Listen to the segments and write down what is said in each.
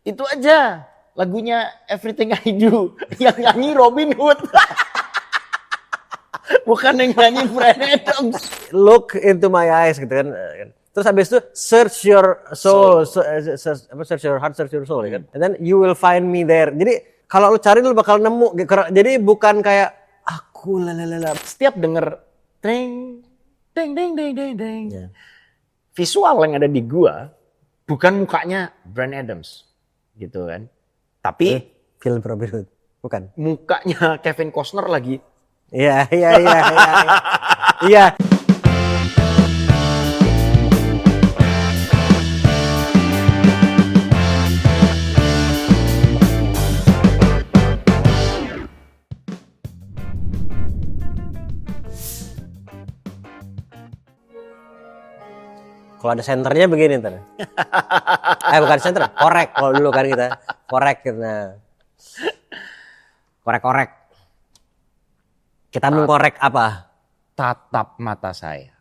Itu aja lagunya Everything I Do yang nyanyi Robin Hood. Bukan yang nyanyi Bryan Adams. Look into my eyes gitu kan. Terus habis itu search your soul, search your heart, search your soul kan. And then you will find me there. Jadi kalau lu cari lu bakal nemu. Jadi bukan kayak aku lalalala. Setiap denger deng deng deng deng deng deng. Visual yang ada di gua bukan mukanya Bryan Adams gitu kan. Tapi film Robin Hood. Bukan. Mukanya Kevin Costner lagi. Iya. Iya. Kalau ada senternya begini ntar. Bukan senter, korek. Kalau dulu kan kita korek gitu. Korek. Kita mengkorek apa? Tatap mata saya.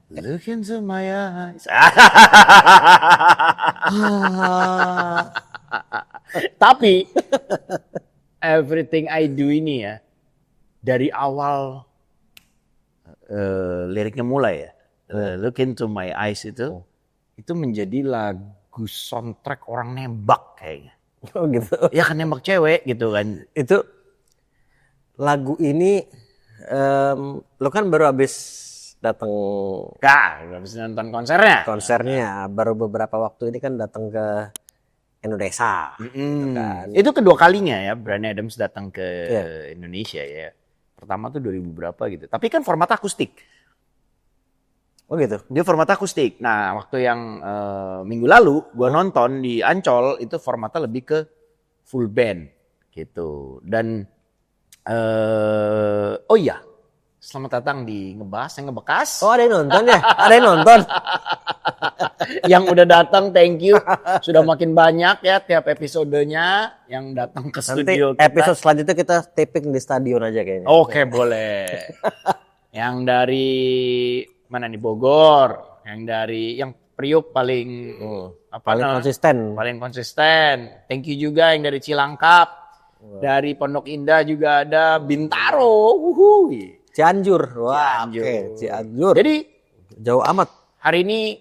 Look into my eyes. Tapi Everything I Do ini ya, dari awal liriknya mulai ya, Look into my eyes itu menjadi lagu soundtrack orang nembak kayaknya. Oh gitu. Ya kan nembak cewek gitu kan. Itu lagu ini lo kan baru habis datang habis nonton konsernya. Baru beberapa waktu ini kan datang ke Indonesia. Gitu kan. Itu kedua kalinya ya Bryan Adams datang ke Indonesia ya. Pertama tuh 2000 berapa gitu. Tapi kan format akustik. Oh gitu. Dia format akustik. Nah, waktu yang minggu lalu gua nonton di Ancol itu formatnya lebih ke full band gitu. Dan oh iya, selamat datang di Ngebahas yang Ngebekas. Oh, ada yang nonton ya? Ada yang nonton. Yang udah datang, thank you. Sudah makin banyak ya tiap episodenya yang datang ke studio kita. Episode selanjutnya kita taping di stadion aja kayaknya. Oke, boleh. Yang dari mana nih, Bogor, yang Priuk paling konsisten. Paling konsisten. Thank you juga yang dari Cilangkap. Dari Pondok Indah juga ada Bintaro. Cianjur. Wah, oke. Cianjur. Jadi jauh amat. Hari ini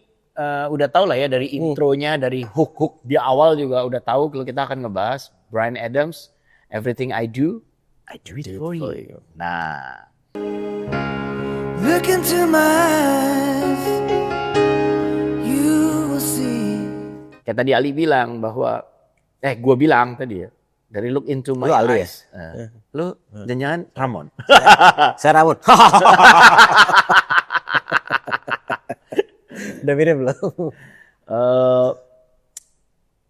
udah tahu lah ya dari intronya, dari hook di awal juga udah tahu kalau kita akan ngebahas Bryan Adams, Everything I Do It For You. Nah, look into my eyes, you will see. Kayak tadi Ali bilang bahwa, gue bilang tadi ya, dari look into my eyes. Ya? Lu jangan Ramon. Saya Ramon. Udah mirip belum?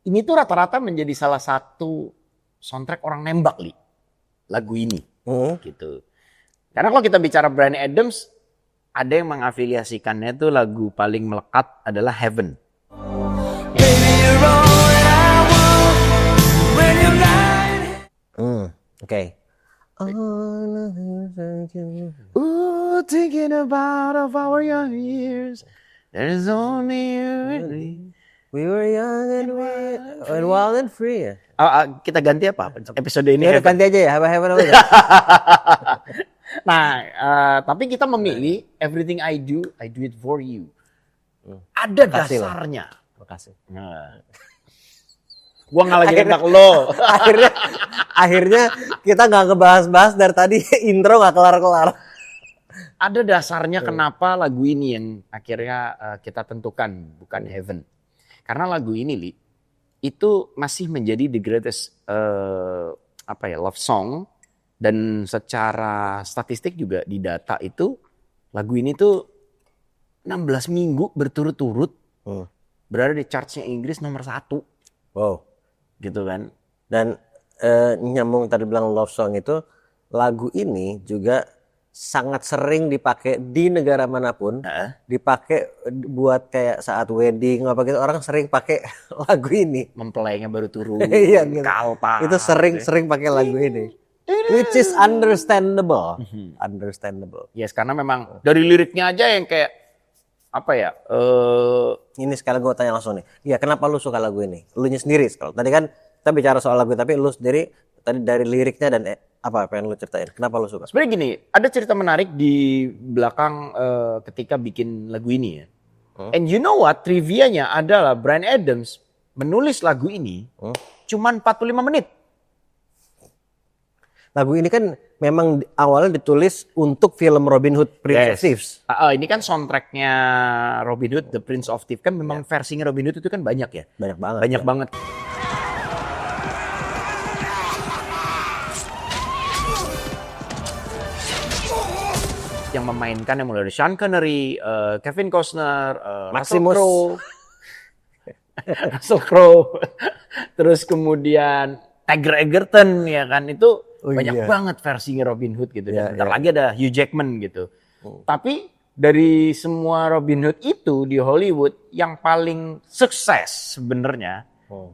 Ini tuh rata-rata menjadi salah satu soundtrack orang nembak, Li. Lagu ini. Gitu. Karena kalau kita bicara Bryan Adams, ada yang mengafiliasikannya tuh lagu paling melekat adalah Heaven. Baby, you're all that I want when you're lying. Oke. Ooh, thinking about of our young years, there's only you. We were young and wild and free. Kita ganti apa? Episode ini ganti aja ya. Heaven aja. Nah, tapi kita memilih Everything I Do It For You. Ada dasarnya. Makasih. Nah. Gua nggak lagi nembak lo. akhirnya kita nggak ngebahas-bahas dari tadi intro nggak kelar-kelar. Ada dasarnya kenapa lagu ini yang akhirnya kita tentukan bukan Heaven. Karena lagu ini, Li, itu masih menjadi the greatest love song, dan secara statistik juga di data itu lagu ini tuh 16 minggu berturut-turut berada di chartsnya Inggris nomor 1. Wow. Gitu kan. Dan nyambung tadi bilang love song itu, lagu ini juga sangat sering dipakai di negara manapun. Dipakai buat kayak saat wedding apa gitu, orang sering pakai lagu ini. Mempelainya baru turun. Iya, gitu. Kalpa. Itu sering pakai lagu ini. Which is understandable. Understandable. Yes, karena memang dari liriknya aja yang kayak apa ya? Ini sekali gue tanya langsung nih. Iya, kenapa lu suka lagu ini? Lu nya sendiri. Kalau tadi kan kita bicara soal lagu, tapi lu sendiri tadi dari liriknya dan apa yang lu ceritain? Kenapa lu suka? Sebenarnya gini, ada cerita menarik di belakang ketika bikin lagu ini ya. And you know what? Trivianya adalah Bryan Adams menulis lagu ini cuman 45 menit. Lagu ini kan memang awalnya ditulis untuk film Robin Hood Prince of Thieves. Ini kan soundtracknya Robin Hood, The Prince of Thieves kan memang versinya Robin Hood itu kan banyak ya. Banyak banget. Banyak banget. Yang memainkan yang mulai dari Sean Connery, Kevin Costner, Maximus. Russell Crowe, terus kemudian Tiger Egerton ya kan itu banyak banget versinya Robin Hood gitu. Dan bentar lagi ada Hugh Jackman gitu. Tapi dari semua Robin Hood itu di Hollywood yang paling sukses sebenarnya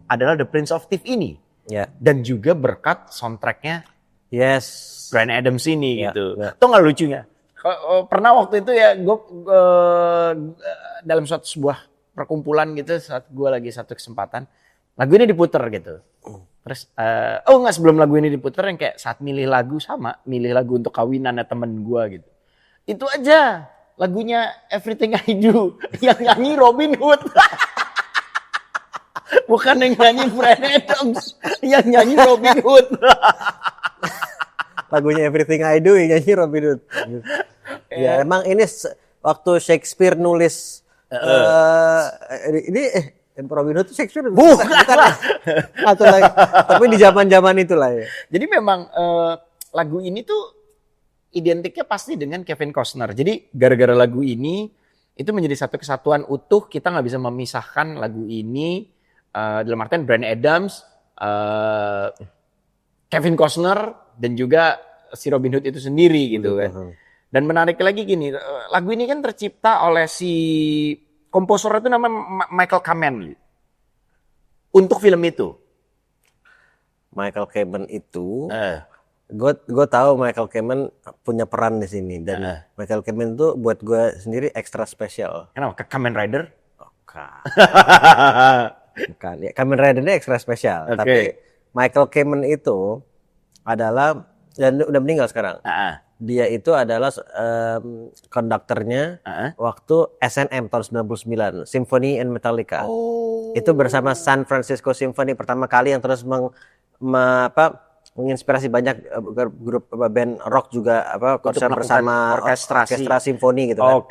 adalah The Prince of Thieves ini. Dan juga berkat soundtracknya Bryan Adams ini gitu. Tuh nggak lucunya? Pernah waktu itu ya gue dalam sebuah perkumpulan gitu saat gue lagi satu kesempatan lagu ini diputer gitu. Terus enggak, sebelum lagu ini diputer yang kayak saat milih lagu untuk kawinannya temen gue gitu. Itu aja lagunya Everything I Do yang nyanyi Robin Hood. Bukan yang nyanyi Bryan Adams, yang nyanyi Robin Hood. Lagunya Everything I Do yang nyanyi Robin Hood. Ya emang ini waktu Shakespeare nulis ini Robin Hood itu Shakespeare bukan atau lagi, tapi di zaman itulah ya. Jadi memang lagu ini tuh identiknya pasti dengan Kevin Costner. Jadi gara-gara lagu ini itu menjadi satu kesatuan utuh. Kita nggak bisa memisahkan lagu ini dalam artian Bryan Adams, Kevin Costner dan juga si Robin Hood itu sendiri gitu kan. Dan menarik lagi gini, lagu ini kan tercipta oleh si komposer itu namanya Michael Kamen untuk film itu. Michael Kamen itu, gue tahu Michael Kamen punya peran di sini dan Michael Kamen itu buat gue sendiri ekstra spesial. Kenapa? Kamen Rider? Bukan, ya Kamen Rider ini ekstra spesial. Tapi Michael Kamen itu adalah dan udah meninggal sekarang. Dia itu adalah konduktornya waktu SNM tahun 99, Symphony and Metallica. Itu bersama San Francisco Symphony pertama kali yang terus menginspirasi banyak grup band rock juga konser bersama orkestra simfoni gitu kan.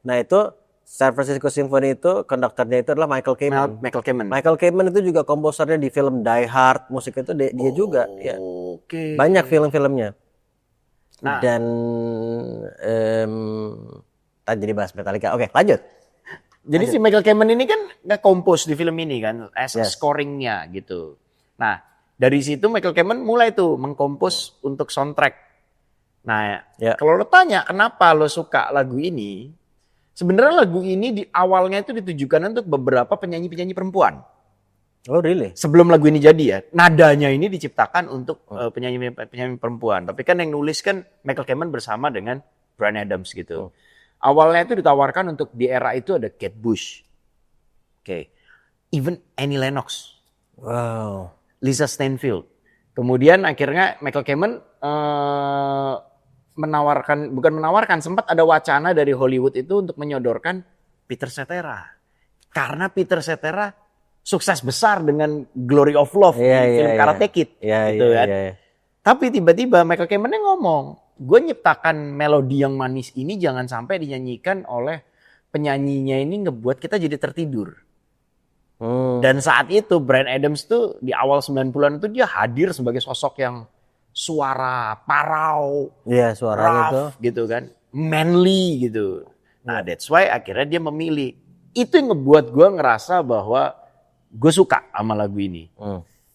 Nah, itu San Francisco Symphony itu konduktornya itu adalah Michael Kamen. Michael Kamen itu juga komposernya di film Die Hard, musik itu dia juga ya. Banyak film-filmnya. Nah. Dan tadi jadi bahas Metallica. Oke, lanjut. Jadi si Michael Kamen ini kan nge-compose di film ini kan, as scoringnya gitu. Nah, dari situ Michael Kamen mulai tuh mengkompos untuk soundtrack. Nah, kalau lo tanya kenapa lo suka lagu ini, sebenarnya lagu ini di awalnya itu ditujukan untuk beberapa penyanyi-penyanyi perempuan. Oh really? Sebelum lagu ini jadi ya, nadanya ini diciptakan untuk penyanyi perempuan. Tapi kan yang nulis kan Michael Kamen bersama dengan Bryan Adams gitu. Awalnya itu ditawarkan untuk di era itu ada Kate Bush. Even Annie Lennox. Wow. Lisa Stansfield. Kemudian akhirnya Michael Kamen sempat ada wacana dari Hollywood itu untuk menyodorkan Peter Cetera. Karena Peter Cetera sukses besar dengan Glory of Love di film Karate Kid gitu kan. Tapi tiba-tiba Michael Kamen ngomong, gue nyiptakan melodi yang manis ini jangan sampai dinyanyikan oleh penyanyinya ini ngebuat kita jadi tertidur. Dan saat itu Bryan Adams tuh di awal 90-an itu dia hadir sebagai sosok yang suara parau, suaranya rough gitu kan, manly gitu. Nah that's why akhirnya dia memilih. Itu yang ngebuat gue ngerasa bahwa gue suka sama lagu ini,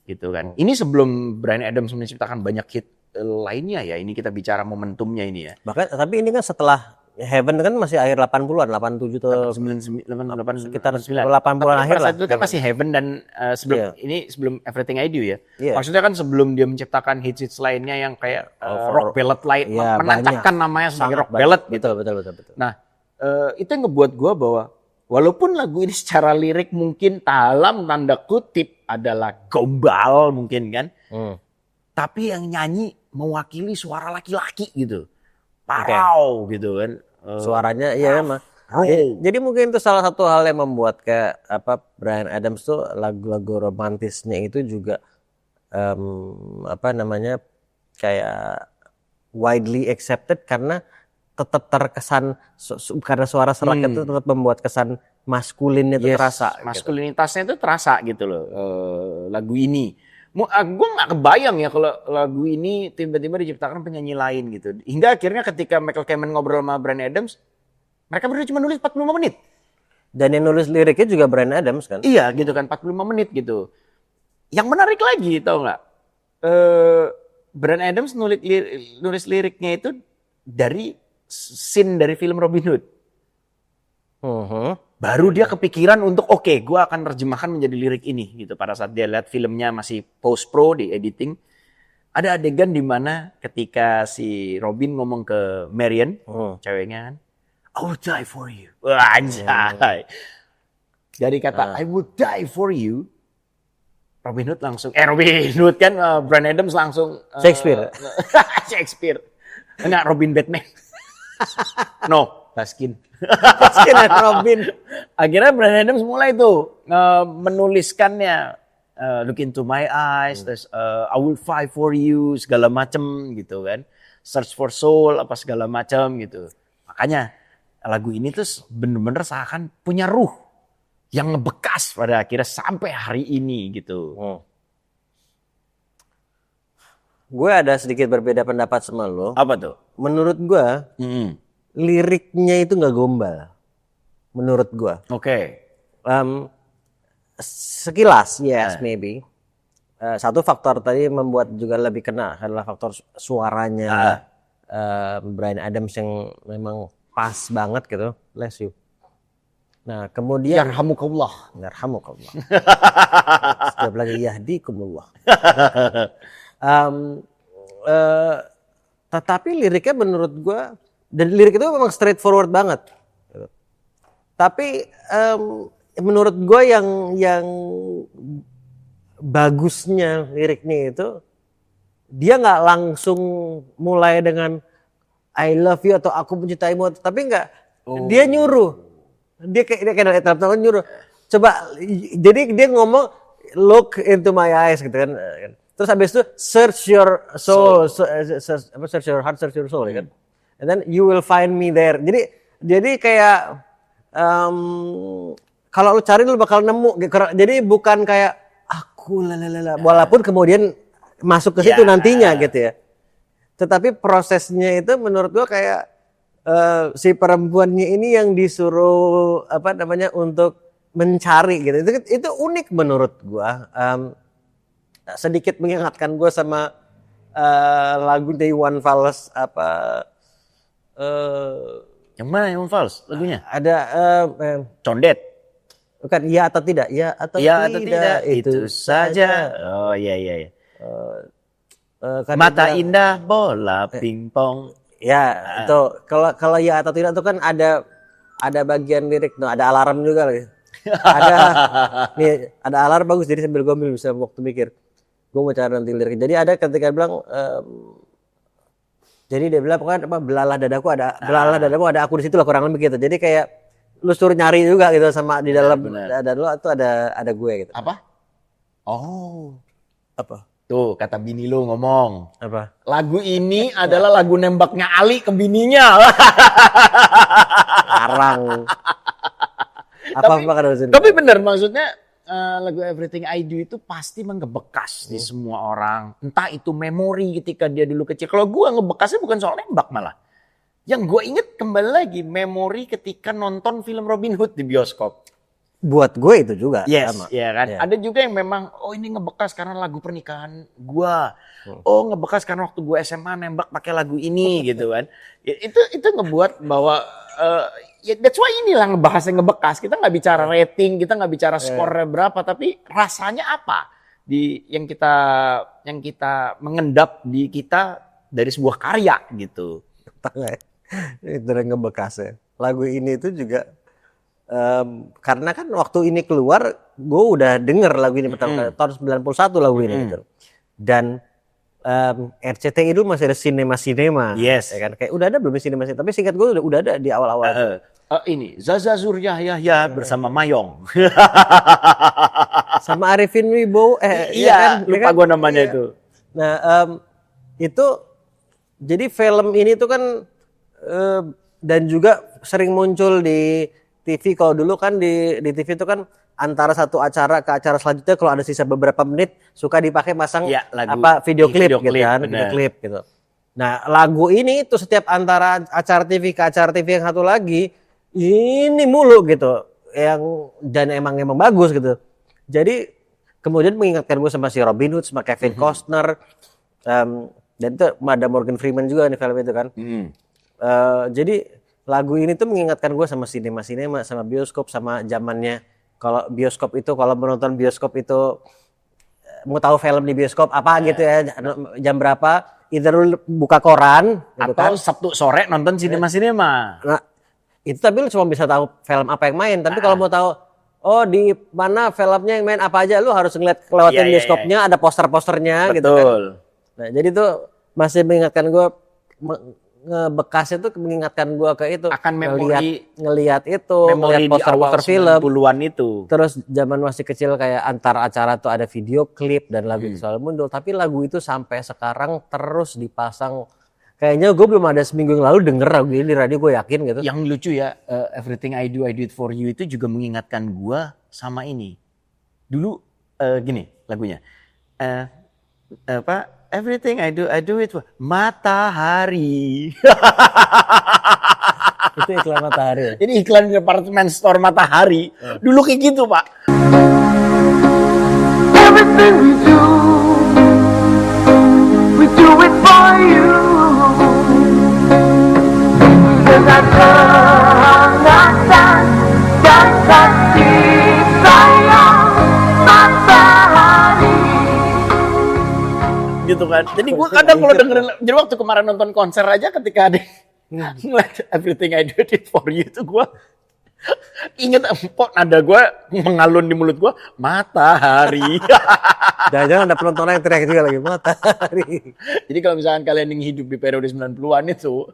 gitu kan. Ini sebelum Bryan Adams menciptakan banyak hit lainnya ya. Ini kita bicara momentumnya ini ya. Bahkan tapi ini kan setelah Heaven kan masih akhir 80-an, 87 atau 89, sekitar 80-an akhir lah. Itu kan masih Heaven dan sebelum Everything I Do ya. Maksudnya kan sebelum dia menciptakan hits lainnya yang kayak rock ballad lain, menancapkan namanya sebagai rock ballad gitu. Betul. Nah, itu yang ngebuat gue bahwa walaupun lagu ini secara lirik mungkin dalam tanda kutip adalah gombal mungkin kan, tapi yang nyanyi mewakili suara laki-laki gitu, parau gitu kan. Suaranya iya memang. Jadi mungkin itu salah satu hal yang membuat kayak Bryan Adams tuh lagu-lagu romantisnya itu juga kayak widely accepted karena tetap terkesan karena suara serak itu tetap membuat kesan maskulin itu terasa. Maskulinitasnya itu terasa gitu loh lagu ini. Gue nggak kebayang ya kalau lagu ini tiba-tiba diciptakan penyanyi lain gitu. Hingga akhirnya ketika Michael Kamen ngobrol sama Bryan Adams, mereka berdua cuma nulis 45 menit. Dan yang nulis liriknya juga Bryan Adams kan? Iya gitu kan, 45 menit gitu. Yang menarik lagi tau nggak? Bryan Adams nulis liriknya itu dari scene dari film Robin Hood. Baru dia kepikiran untuk gue akan terjemahkan menjadi lirik ini gitu. Pada saat dia lihat filmnya masih post pro di editing, ada adegan di mana ketika si Robin ngomong ke Marion, ceweknya kan, I will die for you. Wah, anjay. Dari kata I would die for you, Robin Hood kan Bryan Adams langsung Shakespeare. Enggak, Robin Batman. No, Baskin. Baskin dan Robin. Akhirnya Bryan Adams mulai tuh menuliskannya, look into my eyes, terus I will fight for you, segala macem gitu kan. Search for soul, apa segala macam gitu. Makanya lagu ini tuh bener-bener seakan punya ruh yang ngebekas pada akhirnya sampai hari ini gitu. Gue ada sedikit berbeda pendapat sama lo. Apa tuh? Menurut gue, liriknya itu nggak gombal. Menurut gue. Oke. Sekilas, yes, maybe. Satu faktor tadi membuat juga lebih kena adalah faktor suaranya Bryan Adams yang memang pas banget gitu. Bless you. Nah, kemudian Yarhamukallah. Setiap lagi yahdikumullah. Tetapi liriknya menurut gue, dan lirik itu memang straightforward banget. Tapi menurut gue yang bagusnya liriknya itu, dia nggak langsung mulai dengan I love you atau aku mencintaimu, tapi nggak, dia nyuruh. Dia kayak dalam nyuruh. Coba, jadi dia ngomong look into my eyes gitu kan. Terus habis itu search your soul, search your heart, search your soul, kan. And then you will find me there. Jadi kayak kalau lu cari lu bakal nemu. Jadi bukan kayak aku lalala. Walaupun kemudian masuk ke situ nantinya gitu ya. Tetapi prosesnya itu menurut gua kayak si perempuannya ini yang disuruh untuk mencari gitu. Itu unik menurut gua. Sedikit mengingatkan gue sama lagu Day One Falls yang mana Day One Falls lagunya? Ada Condet. Bukan ya atau tidak, ya atau tidak itu saja. Oh iya. Mata indah bola pingpong. Ya itu kalau ya atau tidak itu kan ada bagian lirik, ada alarm juga lagi. Ada alarm bagus, jadi sambil gombil bisa waktu mikir. Gue mau cari nanti lirik. Jadi ada ketika bilang, jadi dia bilang pokoknya belalah dadaku ada aku di situ lah, kurang lebih gitu. Jadi kayak lu suruh nyari juga gitu sama di dalam dada lu itu ada gue gitu. Apa? Apa? Tuh kata bini lu ngomong. Apa? Lagu ini adalah lagu nembaknya Ali ke bininya. Arang. Tapi benar maksudnya. Lagu Everything I Do itu pasti mengebekas di semua orang. Entah itu memori ketika dia dulu kecil. Kalau gue ngebekasnya bukan soal nembak malah. Yang gue inget kembali lagi memori ketika nonton film Robin Hood di bioskop. Buat gue itu juga. Yes, sama. Ya kan. Yeah. Ada juga yang memang ini ngebekas karena lagu pernikahan gue. Ngebekas karena waktu gue SMA nembak pakai lagu ini gitu kan. Itu ngebuat bahwa that's why inilah ngebahas yang ngebekas. Kita nggak bicara rating, kita nggak bicara skornya berapa, tapi rasanya apa yang kita mengendap di kita dari sebuah karya gitu. Itu yang ngebekas ya. lagu ini tuh juga karena kan waktu ini keluar gue udah denger lagu ini pertama kali tahun 91 lagu ini gitu. Dan RCTI itu masih ada sinema Yes. ya kan, kayak udah ada belum sinema, tapi singkat gue udah ada di awal-awal. Ini Zaza Surya Yahya bersama Mayong. Sama Arifin Wibowo Iya, ya lupa kan? gue namanya Iya. itu. Nah itu jadi film ini tuh kan dan juga sering muncul di TV. Kalau dulu kan di TV itu kan antara satu acara ke acara selanjutnya kalau ada sisa beberapa menit suka dipakai masang Ya, lagu, video klip gitu klip, kan, video klip gitu. Nah lagu ini tuh setiap antara acara TV ke acara TV yang satu lagi ini mulu gitu, dan emang bagus gitu. Jadi kemudian mengingatkan gue sama si Robin Hood, sama Kevin Costner, dan itu ada Morgan Freeman juga di film itu kan. Jadi lagu ini tuh mengingatkan gue sama sinema, sama bioskop, sama zamannya. Kalau bioskop itu, kalau menonton bioskop itu mau tahu film di bioskop apa gitu ya, jam berapa, either lu buka koran gitu Atau kan. Sabtu sore nonton sinema. Nah, itu tapi lu cuma bisa tahu film apa yang main. Tapi kalau mau tahu di mana filmnya yang main apa aja, lu harus lewatin bioskopnya, ada poster-posternya gitu kan. Betul. Nah, jadi tuh masih mengingatkan gue, ngebekasnya tuh mengingatkan gue ke itu. Akan memori, ngelihat itu, memori ngelihat poster-poster film. 90-an itu. Terus zaman masih kecil kayak antar acara tuh ada video klip dan lagu itu selalu muncul. Tapi lagu itu sampai sekarang terus dipasang. Kayaknya gue belum ada seminggu yang lalu denger lagu ini di radio, gue yakin gitu. Yang lucu ya, Everything I Do It For You itu juga mengingatkan gue sama ini. Dulu gini lagunya. Everything I Do It For Matahari. Itu iklan Matahari ya? Ini iklan department store Matahari. Dulu kayak gitu, Pak. Everything we do it for you. Dengan kehangatan dan kasih sayang matahari. Gitu kan. Jadi gue kadang kalau dengerin, jadi waktu kemarin nonton konser aja ketika ada ngeliat Everything I Do It For You itu gue inget kok nada gue mengalun di mulut gue, matahari. Jangan-jangan ada penonton yang teriak juga lagi, matahari. Jadi kalau misalkan kalian yang hidup di periode 90-an itu,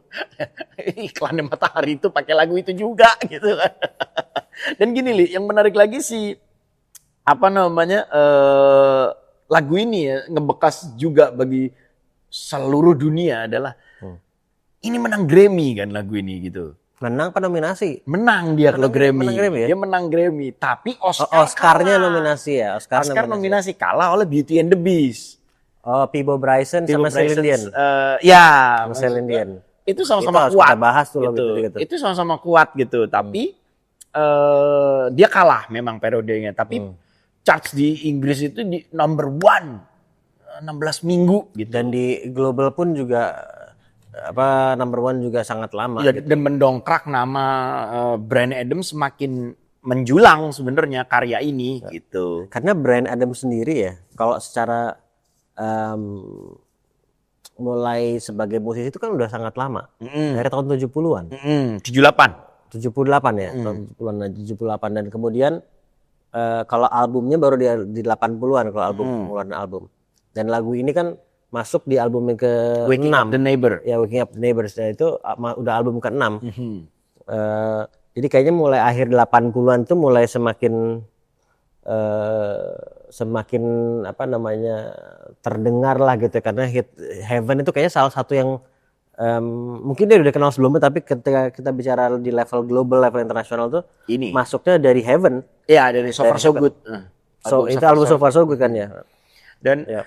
iklannya Matahari itu pakai lagu itu juga gitu kan. Dan gini Li, yang menarik lagi sih lagu ini ya ngebekas juga bagi seluruh dunia adalah ini menang Grammy kan lagu ini gitu. Menang apa nominasi? Menang dia kalau Grammy. Menang Grammy ya? Dia menang Grammy, tapi Oscar-nya kalah. nominasi ya. Oscar nominasi kalah oleh Beauty and the Beast. Oh, Peabo Bryson sama Celine Dion. Ya, Sama Celine Dion. Itu sama-sama Itu harus kuat. kita bahas tuh gitu. gitu. Itu sama-sama kuat gitu, tapi dia kalah memang periodenya. Tapi charts di Inggris itu di number 1 16 minggu gitu. Dan di global pun juga number 1 juga sangat lama. Ya, gitu. dan mendongkrak nama Bryan Adams semakin menjulang sebenarnya karya ini gitu. Karena Bryan Adams sendiri ya, kalau secara mulai sebagai musisi itu kan udah sangat lama. Dari tahun 70-an. 78. 78 ya, tahun 70-an, 78, dan kemudian kalau albumnya baru di 80-an kalau ngeluarin album. Dan lagu ini kan masuk di album yang ke-6. Waking Up the Neighbor. Ya, Waking Up the Neighbors, itu udah album ke-6. Jadi kayaknya mulai akhir 80-an tuh mulai semakin terdengar lah gitu, karena hit Heaven itu kayaknya salah satu yang mungkin dia udah kenal sebelumnya, tapi ketika kita bicara di level global, level internasional tuh Ini. masuknya dari Heaven. Ya, dari So Far So Good. Itu album So Far So Good kan ya. Dan Ya.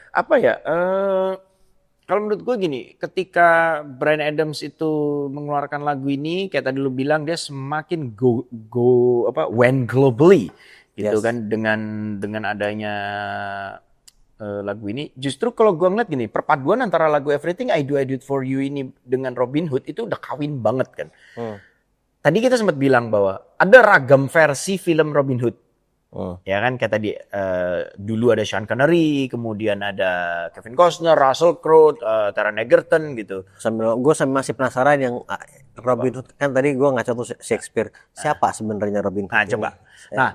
kalau menurut gue gini, ketika Bryan Adams itu mengeluarkan lagu ini, kayak tadi lu bilang, dia semakin went globally gitu. Yes. Kan dengan adanya lagu ini. Justru kalau gue ngeliat gini, perpaduan antara lagu Everything I Do It For You ini dengan Robin Hood itu udah kawin banget kan. Tadi kita sempat bilang bahwa ada ragam versi film Robin Hood. Ya kan kayak tadi dulu ada Sean Connery, kemudian ada Kevin Costner, Russell Crowe, Taron Egerton gitu. Gue masih penasaran yang Robin Hood, kan tadi gue ngaca tuh Shakespeare. Siapa sebenarnya Robin Hood? Nah, coba. Nah,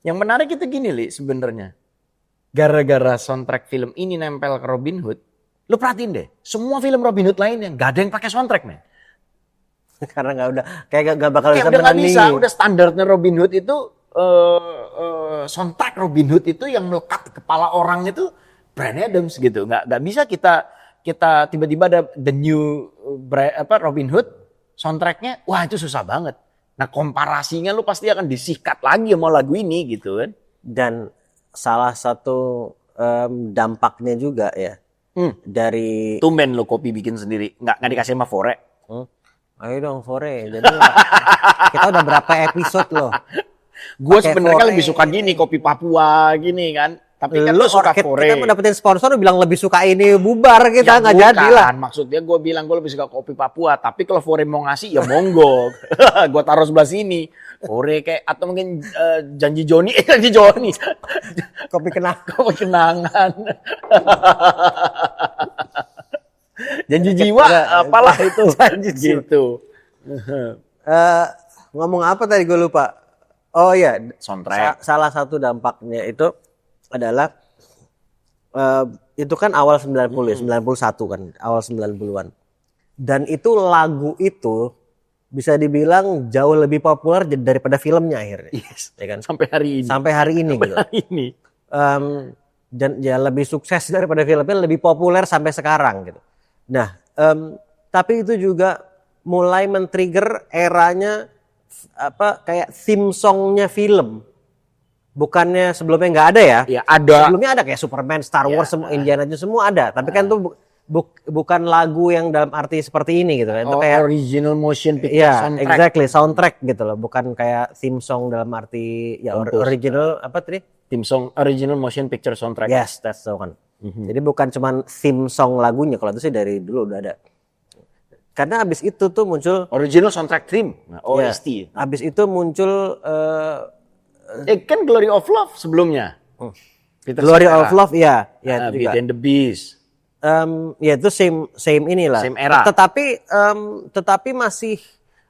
yang menarik itu gini, Li, sebenarnya. Gara-gara soundtrack film ini nempel ke Robin Hood, lu perhatiin deh, semua film Robin Hood lainnya nggak ada yang pakai soundtrack, men. Karena nggak bakal Kayak bisa udah nggak menandingi. bisa, udah standarnya Robin Hood itu soundtrack Robin Hood itu yang melekat di kepala orang itu Bryan Adams gitu. Nggak bisa kita tiba-tiba ada the new Robin Hood soundtracknya, wah itu susah banget. Nah komparasinya lu pasti akan disikat lagi sama lagu ini gitu kan. Dan salah satu dampaknya juga ya dari Tumben lo kopi bikin sendiri, nggak dikasih sama Fore. ayo dong Fore. Jadi kita udah berapa episode loh. Gue Pakai sebenarnya kan Fore. lebih suka gini kopi Papua gini kan. Tapi kan Lu lo suka Fore. kita mau dapetin sponsor lu bilang lebih suka ini bubar kita Ya nggak jadi lah. Maksudnya gue bilang gue lebih suka kopi Papua. Tapi kalau Fore mau ngasih ya monggo. Gue taruh sebelah sini. Fore kayak atau mungkin janji Joni. Kopi kenal. Kopi kenangan. Janji jiwa apalah itu. Janji jiwa. Gitu. Ngomong apa tadi gue lupa. Oh iya, Soundtrack. salah satu dampaknya itu adalah itu kan awal 90 ya, 91 kan, awal 90-an. Dan itu lagu itu bisa dibilang jauh lebih populer daripada filmnya akhirnya. Yes. Ya kan? Sampai hari ini. Sampai hari ini gitu. Hari ini. Dan ya lebih sukses daripada filmnya, lebih populer sampai sekarang gitu. Nah, tapi itu juga mulai men-trigger eranya kayak theme songnya film. Bukannya sebelumnya nggak ada ya? Ya ada. Sebelumnya ada kayak Superman, Star Wars, semua Indiana Jones semua ada. Tapi kan tuh bukan lagu yang dalam arti seperti ini gitu kan. Itu kayak original motion picture iya, soundtrack. exactly, soundtrack gitu loh. Bukan kayak theme song dalam arti ya original apa tadi? Theme song original motion picture soundtrack. Yes, that's the one. Jadi bukan cuman theme song lagunya, kalau itu sih dari dulu udah ada. Karena abis itu tuh muncul Original soundtrack theme. Nah, ya, OST. abis itu muncul Kan Glory of Love sebelumnya. Peter Glory Cetera. of Love ya, ya itu juga. Beauty and the Beast. Ya itu same inilah. Same era. Tetapi masih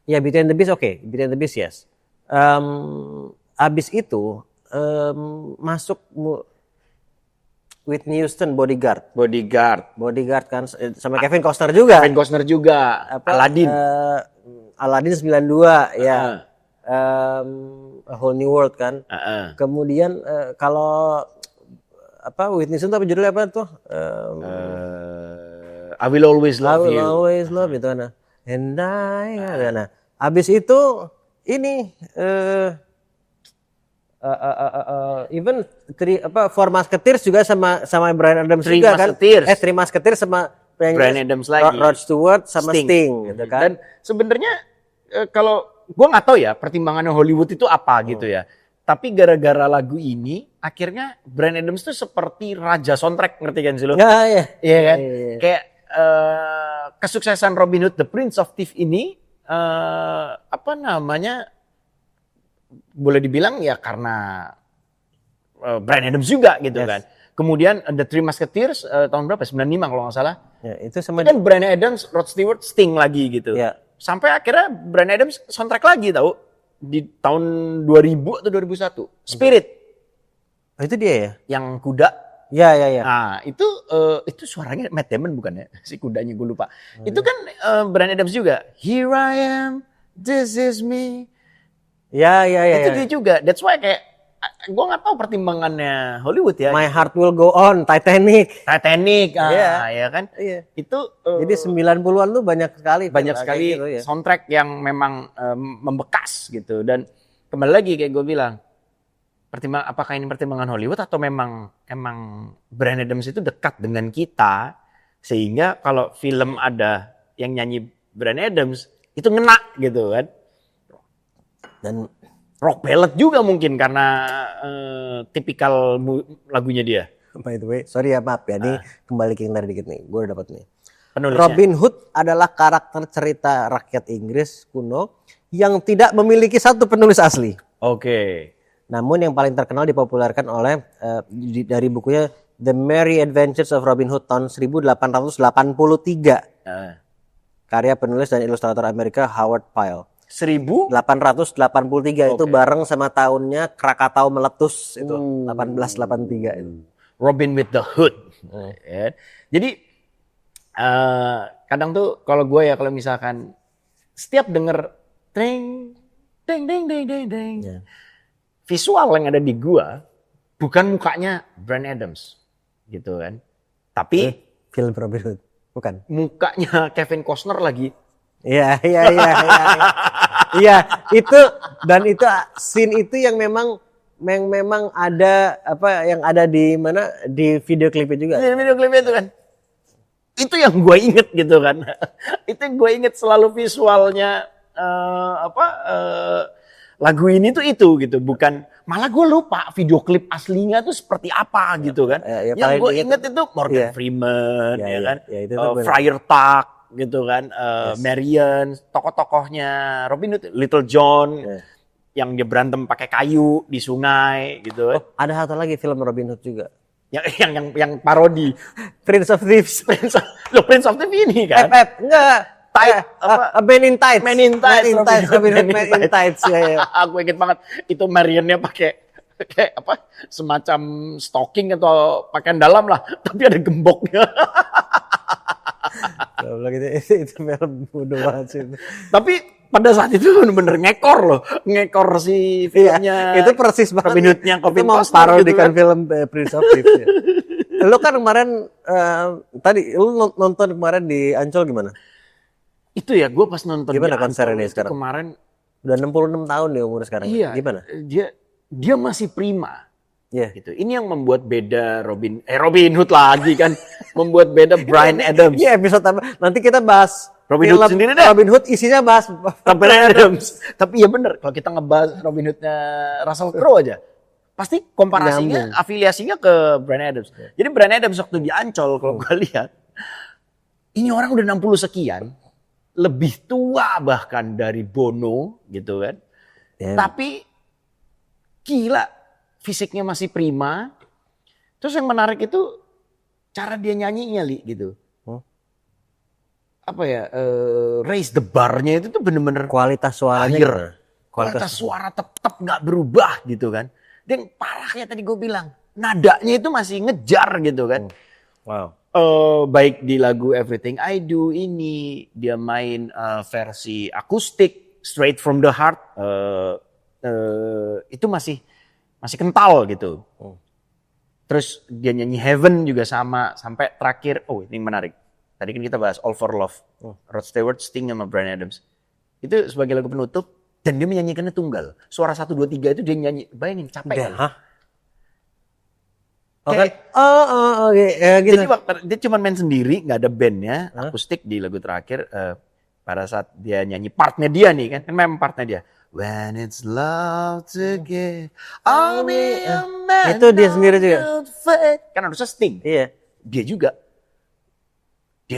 ya Beauty and the Beast oke. Beauty and the Beast yes. Abis itu masuk Whitney Houston Bodyguard kan sama Kevin Costner juga. Kevin Costner juga. Aladdin. Aladdin 92 ya. A Whole New World kan. Kemudian kalau Whitney Houston apa judulnya apa tuh? I Will Always Love You. I Will Always Love itu nah. And nah, habis itu ini even Four Musketeers juga sama Bryan Adams Three juga kan. Musketeers. Three Musketeers sama Bryan Adams lagi. Rod Stewart sama Sting gitu kan. Dan sebenarnya kalau gue nggak tahu ya pertimbangannya Hollywood itu apa gitu ya. Tapi gara-gara lagu ini akhirnya Bryan Adams tuh seperti raja soundtrack, ngerti kan sih lo? Ya, ya. Iya kan? Iya. Kayak kesuksesan Robin Hood The Prince of Thieves ini boleh dibilang ya karena Bryan Adams juga gitu kan. Kemudian The Three Musketeers tahun berapa? 95 kalau nggak salah. Ya, itu sama Kan Bryan Adams, Rod Stewart, Sting lagi gitu. Ya. Sampai akhirnya Bryan Adams soundtrack lagi tahu di tahun 2000 atau 2001. Spirit. Oh, itu dia ya? Yang kuda. Ya. Nah, itu suaranya Matt Damon bukan ya? Si kudanya gue lupa. Itu kan Bryan Adams juga. Here I am, this is me. Ya. Itu dia juga. That's why kayak gue nggak tahu pertimbangannya Hollywood ya. My Heart Will Go On, Titanic. Ya kan? Iya. Itu Jadi 90-an tuh banyak sekali gitu, ya. soundtrack yang memang membekas gitu. Dan kembali lagi kayak gue bilang, apakah ini pertimbangan Hollywood atau emang Bryan Adams itu dekat dengan kita sehingga kalau film ada yang nyanyi Bryan Adams itu ngena gitu kan. Dan rock ballad juga mungkin karena tipikal lagunya dia. by the way, sorry ya maaf ya, nih kembali ke yang tadi dikit nih, gue udah dapat nih. Penulisnya. Robin Hood adalah karakter cerita rakyat Inggris kuno yang tidak memiliki satu penulis asli. Oke. Namun yang paling terkenal dipopulerkan oleh dari bukunya The Merry Adventures of Robin Hood tahun 1883. Karya penulis dan ilustrator Amerika Howard Pyle. 1883 itu bareng sama tahunnya Krakatau meletus itu 1883 itu. Robin with the Hood. Ya. Jadi kadang tuh kalau gue ya kalau misalkan setiap denger ding ding ding ding ding ding, visual yang ada di gue bukan mukanya Bryan Adams gitu kan, tapi film Robin Hood bukan mukanya Kevin Costner lagi. Iya. Iya, itu dan itu scene itu yang memang ada yang ada di mana di video klipnya juga. Di video klipnya itu kan. Itu yang gue inget gitu kan. Itu yang gue inget selalu visualnya lagu ini tuh itu gitu, bukan malah gue lupa video klip aslinya tuh seperti apa gitu kan. Yang gue inget itu Morgan Freeman, kan, itu Friar Tuck gitu kan, Marion, tokoh-tokohnya Robin Hood, Little John, yang dia berantem pakai kayu di sungai gitu. Ada satu lagi film Robin Hood juga. Yang parodi Prince of Thieves. Prince of Thieves ini kan. Enggak. Man in Tights. Robin Hood Man in Tights. Ya. Aku inget banget itu Marionnya pakai apa? Semacam stocking atau pakaian dalam lah, tapi ada gemboknya. Itu film bodoh banget sih. Tapi pada saat itu bener-bener ngekor si filmnya. Itu persis banget. Robin Hood-nya Itu mau parodikan film Prince of Thieves. Lu kan kemarin tadi lu nonton kemarin di Ancol gimana? Itu ya, gue pas nonton gimana konser ini sekarang? Kemarin udah 66 tahun dia umur sekarang. Iya. Gimana? Dia masih prima. Iya. Gitu. Ini yang membuat beda Robin Hood lagi kan, membuat beda Bryan Adams. Iya, episode apa? Nanti kita bahas Robin Hood sendiri deh. Robin Hood isinya bahas Bryan Adams. Tapi ya bener, kalau kita ngebahas Robin Hood-nya Russell Crowe aja, pasti komparasinya, afiliasinya ke Bryan Adams. Jadi Bryan Adams waktu di Ancol kalau gue lihat, ini orang udah 60 sekian, lebih tua bahkan dari Bono gitu kan. Tapi gila, fisiknya masih prima. Terus yang menarik itu cara dia nyanyinya gitu. Apa ya, raise the bar-nya itu tuh bener-bener kualitas suaranya. Kualitas suara tetap gak berubah gitu kan. Dan parahnya tadi gue bilang, nadanya itu masih ngejar gitu kan. Wow. Baik di lagu Everything I Do ini, dia main versi akustik, Straight from the Heart, itu masih kental gitu. Terus dia nyanyi Heaven juga sama, sampai terakhir, ini menarik. Tadi kan kita bahas All for Love, Rod Stewart, Sting sama Bryan Adams. Itu sebagai lagu penutup, dan dia menyanyikannya tunggal. Suara 1, 2, 3 itu dia nyanyi, bayangin capek kan. Gitu. Jadi dia cuma main sendiri, nggak ada bandnya, akustik di lagu terakhir. Pada saat dia nyanyi partnya dia nih kan memang partnya dia. When it's love to give, I'll be a man. Itu dia sendiri juga. Kan harusnya Sting. Iya. Dia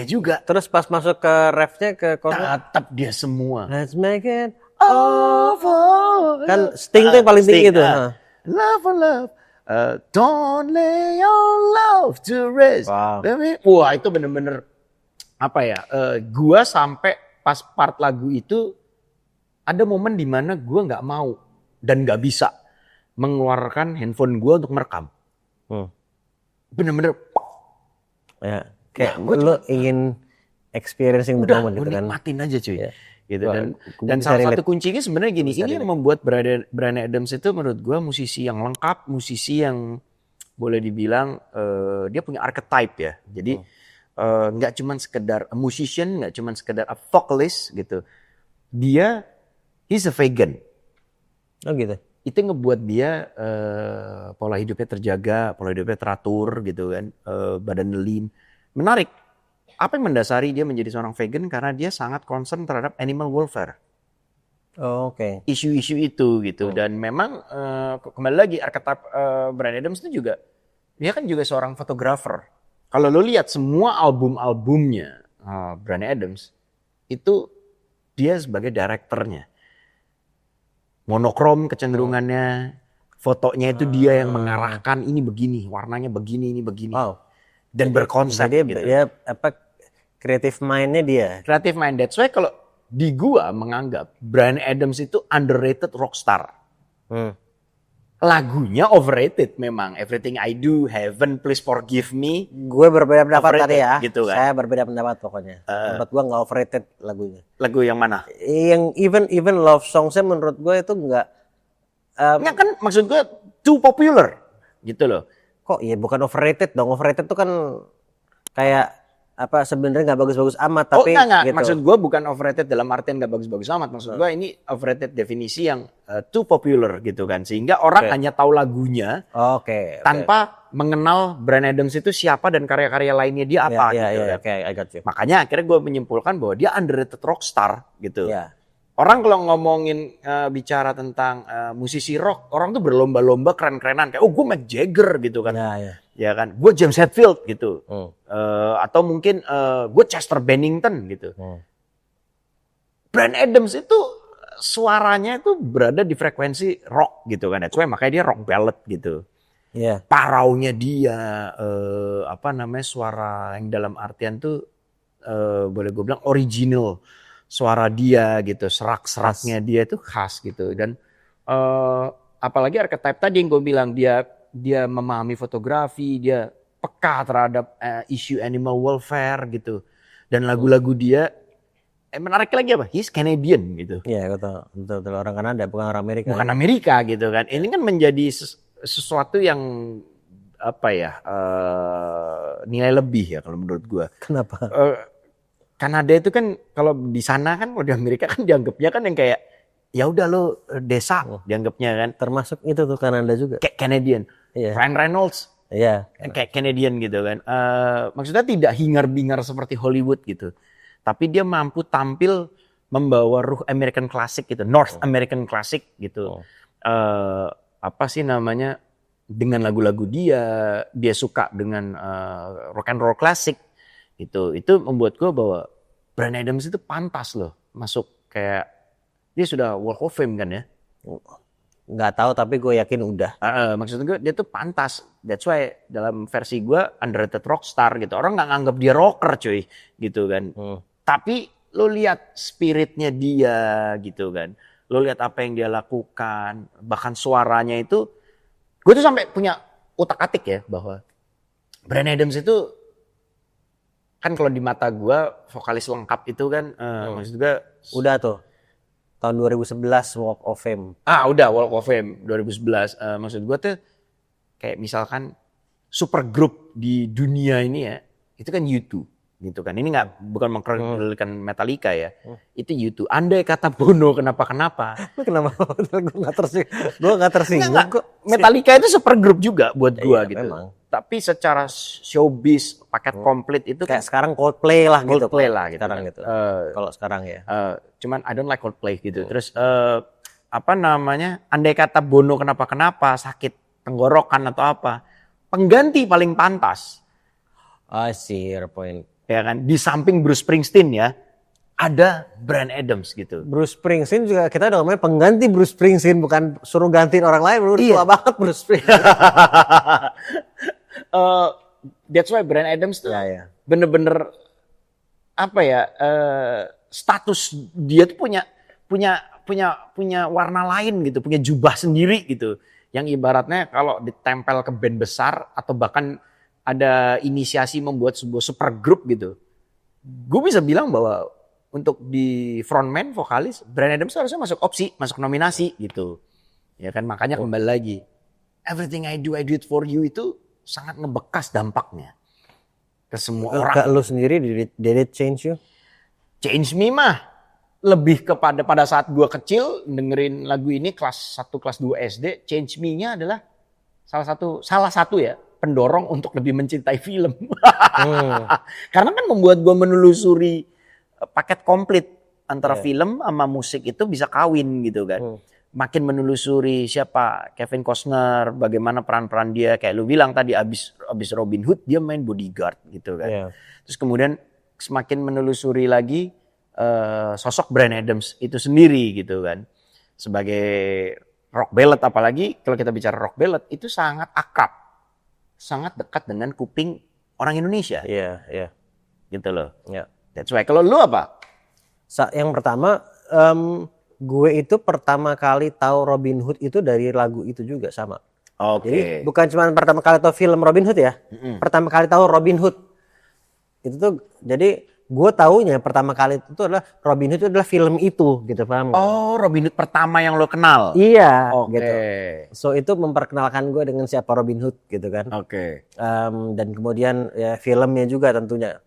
juga. Terus pas masuk ke refnya ke chorus, tetap dia semua. Let's make it over. Kan Sting tuh yang paling tinggi tuh. Love for love. Don't lay your love to rest. Wow. Wah, itu bener-bener apa ya? Gua sampai pas part lagu itu ada momen di mana gua nggak mau dan nggak bisa mengeluarkan handphone gua untuk merekam. Bener-bener. Ya, kayak lu ingin experiencing the moment gitu kan. Nikmatin aja cuy. Ya. Gitu. Dan salah satu kuncinya sebenarnya gini, ini yang membuat Bryan Adams itu menurut gue musisi yang lengkap, musisi yang boleh dibilang dia punya archetype ya. Jadi nggak cuman sekedar a musician, nggak cuman sekedar a vocalist gitu. He's a vegan. Oh gitu. Itu yang ngebuat dia pola hidupnya terjaga, pola hidupnya teratur gitu kan, badan lean. Menarik. Apa yang mendasari dia menjadi seorang vegan? Karena dia sangat concern terhadap animal welfare. Oke. Isu-isu itu gitu. Dan memang kembali lagi archetype Bryan Adams itu juga, dia kan juga seorang fotografer. Kalau lo lihat semua album-albumnya Bryan Adams, itu dia sebagai direkturnya. Monokrom kecenderungannya, Fotonya itu dia yang mengarahkan ini begini, warnanya begini, ini begini. Wow. Dan berkonsep Jadi gitu. dia apa creative mind-nya dia. Creative mind. That's why kalau di gua menganggap Bryan Adams itu underrated rockstar. Lagunya overrated memang. Everything I Do, Heaven, Please Forgive Me. Gue berbeda pendapat tadi Overrated, ya. gitu kan. Saya berbeda pendapat pokoknya. Menurut gue nggak overrated lagunya. Lagu yang mana? Yang even love song-nya menurut gue itu nggak. Nggak kan maksud gua too popular gitu loh. Kok ya bukan overrated dong. Overrated tuh kan kayak apa sebenarnya nggak bagus-bagus amat tapi enggak. gitu. Maksud gue bukan overrated dalam artian nggak bagus-bagus amat. Maksud gue ini overrated definisi yang too popular gitu kan. Sehingga orang hanya tahu lagunya Oke. tanpa mengenal Bryan Adams itu siapa dan karya-karya lainnya dia apa Iya, gitu iya, kan. oke, I got you. Makanya akhirnya gue menyimpulkan bahwa dia underrated rockstar gitu. Iya. Orang kalau ngomongin bicara tentang musisi rock, orang tuh berlomba-lomba keren-kerenan. Kayak, gue Mick Jagger gitu kan. Iya. Ya kan, gue James Hetfield gitu. Atau mungkin gue Chester Bennington gitu. Bryan Adams itu suaranya itu berada di frekuensi rock gitu kan. That's why makanya dia rock ballad gitu. Iya. Paraunya dia, suara yang dalam artian tuh boleh gue bilang original. Suara dia gitu, serak-seraknya dia itu khas gitu. Dan apalagi archetype tadi yang gue bilang, dia memahami fotografi, dia peka terhadap isu animal welfare gitu. Dan lagu-lagu dia, menarik lagi apa? He's Canadian gitu. Iya, betul orang Kanada, bukan orang Amerika. Bukan Amerika gitu kan. Ini kan menjadi sesuatu yang nilai lebih ya kalau menurut gue. Kenapa? Kanada itu kan kalau di sana kan, kalau di Amerika kan dianggapnya kan yang kayak ya udah lo desa dianggapnya kan. Termasuk itu tuh Kanada juga. Kayak Canadian. Iya. Ryan Reynolds. Iya. Kayak Canadian gitu kan. Maksudnya tidak hingar-bingar seperti Hollywood gitu. Tapi dia mampu tampil membawa ruh American Classic gitu. North American Classic gitu. Dengan lagu-lagu dia suka dengan rock and roll classic gitu. Itu membuat gue bahwa Bryan Adams itu pantas loh masuk, kayak dia sudah Walk of Fame kan ya. Nggak tahu tapi gue yakin udah. Maksud gue dia tuh pantas. That's why dalam versi gue underrated rockstar gitu. Orang nggak nganggap dia rocker cuy gitu kan. Tapi lo lihat spiritnya dia gitu kan. Lo lihat apa yang dia lakukan. Bahkan suaranya itu. Gue tuh sampai punya utak-atik ya bahwa Bryan Adams itu kan kalau di mata gue vokalis lengkap itu kan maksud gue udah tuh tahun 2011 Walk of Fame. Udah Walk of Fame 2011. Maksud gue tuh kayak misalkan super grup di dunia ini ya, itu kan U2 gitu kan. Ini bukan mengkreditkan Metallica ya. Itu U2. Andai kata Bono kenapa? Kenapa? Gue nggak tersinggung. Metallica itu super grup juga buat gue gitu. Memang. Tapi secara showbiz paket komplit itu kayak sekarang Coldplay lah gitu. Coldplay lah gitu. Sekarang kan. gitu. Kalau sekarang ya. Cuman I don't like Coldplay gitu. Terus andai kata Bono kenapa sakit tenggorokan atau apa, pengganti paling pantas. I see your point. Ya kan, di samping Bruce Springsteen ya, ada Bryan Adams gitu. Bruce Springsteen juga kita udah ngomongin pengganti Bruce Springsteen, bukan suruh gantiin orang lain. Tua banget Bruce Springsteen. That's why Bryan Adams tuh ya. bener-bener status dia tuh punya warna lain gitu, punya jubah sendiri gitu. Yang ibaratnya kalau ditempel ke band besar atau bahkan ada inisiasi membuat sebuah super group gitu. Gue bisa bilang bahwa untuk di frontman vokalis Bryan Adams harusnya masuk opsi, masuk nominasi gitu. Ya kan, makanya kembali lagi Everything I Do It For You itu sangat ngebekas dampaknya ke semua orang. Ke lu sendiri did it change you? Change me mah lebih kepada pada saat gue kecil dengerin lagu ini kelas 1 kelas 2 SD, change me-nya adalah salah satu ya pendorong untuk lebih mencintai film. Karena kan membuat gue menelusuri paket komplit antara film sama musik itu bisa kawin gitu kan. Makin menelusuri siapa Kevin Costner, bagaimana peran-peran dia, kayak lu bilang tadi abis Robin Hood dia main bodyguard gitu kan. Terus kemudian semakin menelusuri lagi sosok Bryan Adams itu sendiri gitu kan. Sebagai rock ballad apalagi kalau kita bicara rock ballad itu sangat akrab, sangat dekat dengan kuping orang Indonesia. Iya, iya. Gitu loh. Ya. That's why. Kalau lu apa? Yang pertama, gue itu pertama kali tahu Robin Hood itu dari lagu itu juga sama. Oke. Jadi bukan cuma pertama kali tahu film Robin Hood ya. Pertama kali tahu Robin Hood. Itu tuh jadi gue taunya pertama kali itu adalah Robin Hood itu adalah film itu gitu, paham? Oh, Robin Hood pertama yang lo kenal. Iya, Oke. gitu. So itu memperkenalkan gue dengan siapa Robin Hood gitu kan. Oke. Dan kemudian ya filmnya juga tentunya.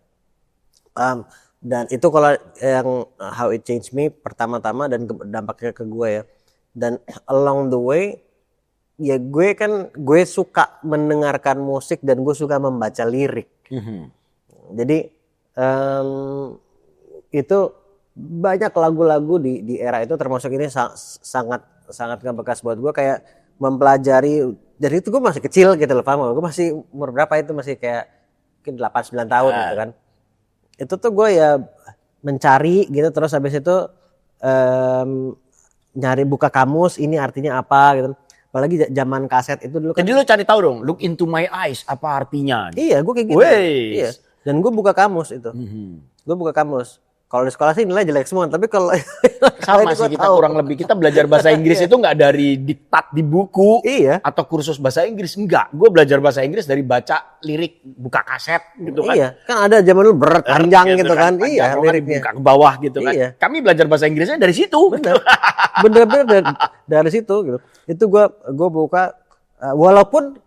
Dan itu kalau yang How It Changed Me pertama-tama dan dampaknya ke gue ya. Dan along the way ya gue suka mendengarkan musik dan gue suka membaca lirik. Jadi itu banyak lagu-lagu di era itu termasuk ini sangat ngebekas buat gue, kayak mempelajari. Dari itu gue masih kecil gitu loh, paham? Gue masih umur berapa itu, masih kayak mungkin 8-9 tahun gitu kan. Itu tuh gue ya mencari gitu, terus habis itu nyari buka kamus ini artinya apa gitu. Apalagi zaman kaset itu dulu kan. Jadi lu cari tahu dong, look into my eyes apa artinya? Iya, gue kayak gitu. Iya. Dan gue buka kamus itu. Gue buka kamus. Kalau di sekolah sih nilai jelek semua, tapi kalau sama sih kita kurang lebih, kita belajar bahasa Inggris itu nggak dari diktat di buku atau kursus bahasa Inggris, enggak. Gue belajar bahasa Inggris dari baca lirik, buka kaset gitu kan. Iya, kan ada zaman dulu berat panjang gitu kan. Iya, liriknya buka ke bawah gitu kan. Iya. Kami belajar bahasa Inggrisnya dari situ. Bener-bener dari situ gitu. Itu gue buka, walaupun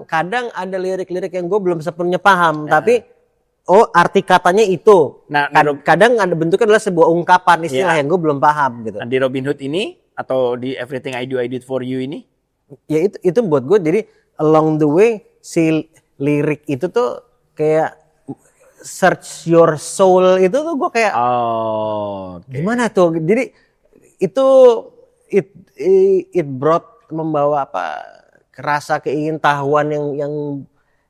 kadang ada lirik-lirik yang gue belum sepenuhnya paham, tapi arti katanya itu. Nah, kadang ada bentuknya adalah sebuah ungkapan istilah yang gue belum paham gitu. Di Robin Hood ini atau di Everything I Do It For You ini? Ya itu buat gue, jadi along the way si lirik itu tuh kayak search your soul itu tuh gue kayak gimana tuh? Jadi itu it brought, membawa apa, rasa keingintahuan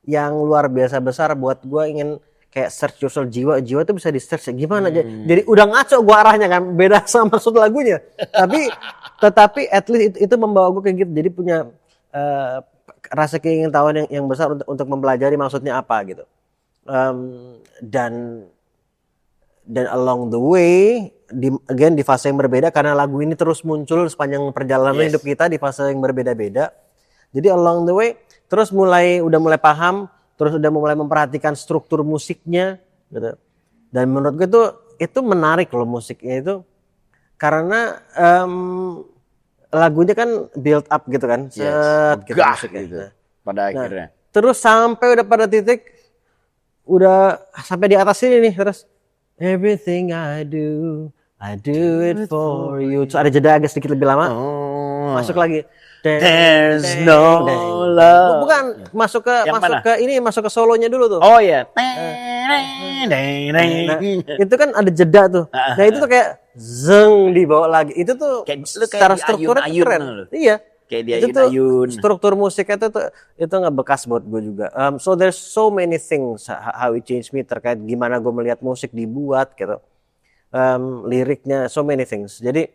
yang luar biasa besar buat gue. Ingin kayak search your soul, jiwa tuh bisa di search gimana. Jadi udah ngaco gue arahnya kan, beda sama maksud lagunya. Tetapi at least itu membawa gue kayak gitu. Jadi punya rasa keingintahuan yang besar untuk mempelajari maksudnya apa gitu. Dan along the way di fase yang berbeda, karena lagu ini terus muncul sepanjang perjalanan hidup kita di fase yang berbeda-beda. Jadi along the way terus udah mulai paham, terus udah mulai memperhatikan struktur musiknya gitu. Dan menurut gue itu menarik loh musiknya itu, karena lagunya kan build up gitu kan, gitu musiknya. Gitu. Pada akhirnya. Terus sampai udah pada titik, udah sampai di atas ini nih, terus everything I do it for you. Terus ada jeda agak sedikit lebih lama, masuk lagi. There's no love. Bukan, masuk ke solonya dulu tuh. Oh ya. Itu kan ada jeda tuh. Nah itu tuh kayak zeng dibawa lagi. Itu tuh secara strukturnya keren. Iya. Kayak dia itu tuh ayun. Struktur musiknya itu nggak bekas buat gue juga. So there's so many things how it changed me terkait gimana gue melihat musik dibuat gitu. Liriknya, so many things. Jadi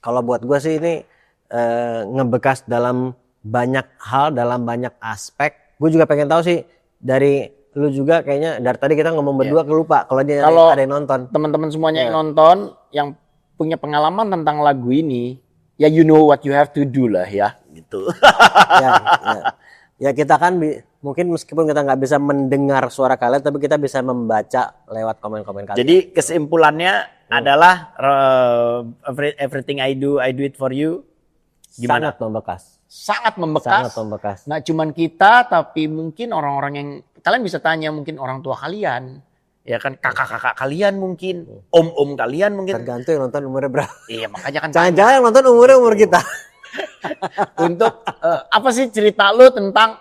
kalau buat gue sih ini ngebekas dalam banyak hal, dalam banyak aspek. Gue juga pengen tahu sih dari lu juga, kayaknya dari tadi kita ngomong berdua kelupa kalau ada yang nonton. Teman-teman semuanya yang nonton, yang punya pengalaman tentang lagu ini, ya you know what you have to do lah ya, gitu. Ya kita kan mungkin meskipun kita nggak bisa mendengar suara kalian, tapi kita bisa membaca lewat komen-komen kalian. Jadi kesimpulannya adalah Everything I Do It For You. Gimana? Sangat membekas. Nggak cuman kita, tapi mungkin orang-orang yang kalian bisa tanya, mungkin orang tua kalian, ya kan, kakak-kakak kalian mungkin, om-om kalian mungkin. Tergantung yang nonton umurnya berapa. Iya, makanya kan. Jangan-jangan yang nonton umur kita. Untuk apa sih cerita lu tentang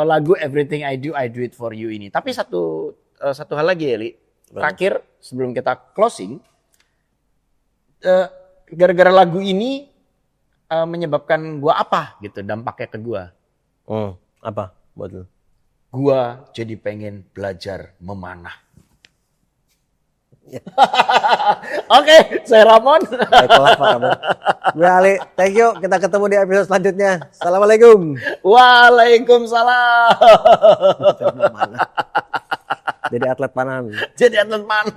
lagu Everything I Do It For You ini? Tapi satu hal lagi ya, Li. Terakhir sebelum kita closing, gara-gara lagu ini menyebabkan gua apa gitu, dampaknya ke gua. Apa buat lu? Gua jadi pengen belajar memanah. Oke, saya Ramon. Baiklah Pak kamu. Gue Ali, thank you. Kita ketemu di episode selanjutnya. Assalamualaikum. Waalaikumsalam. Jadi atlet panah. Jadi atlet mana?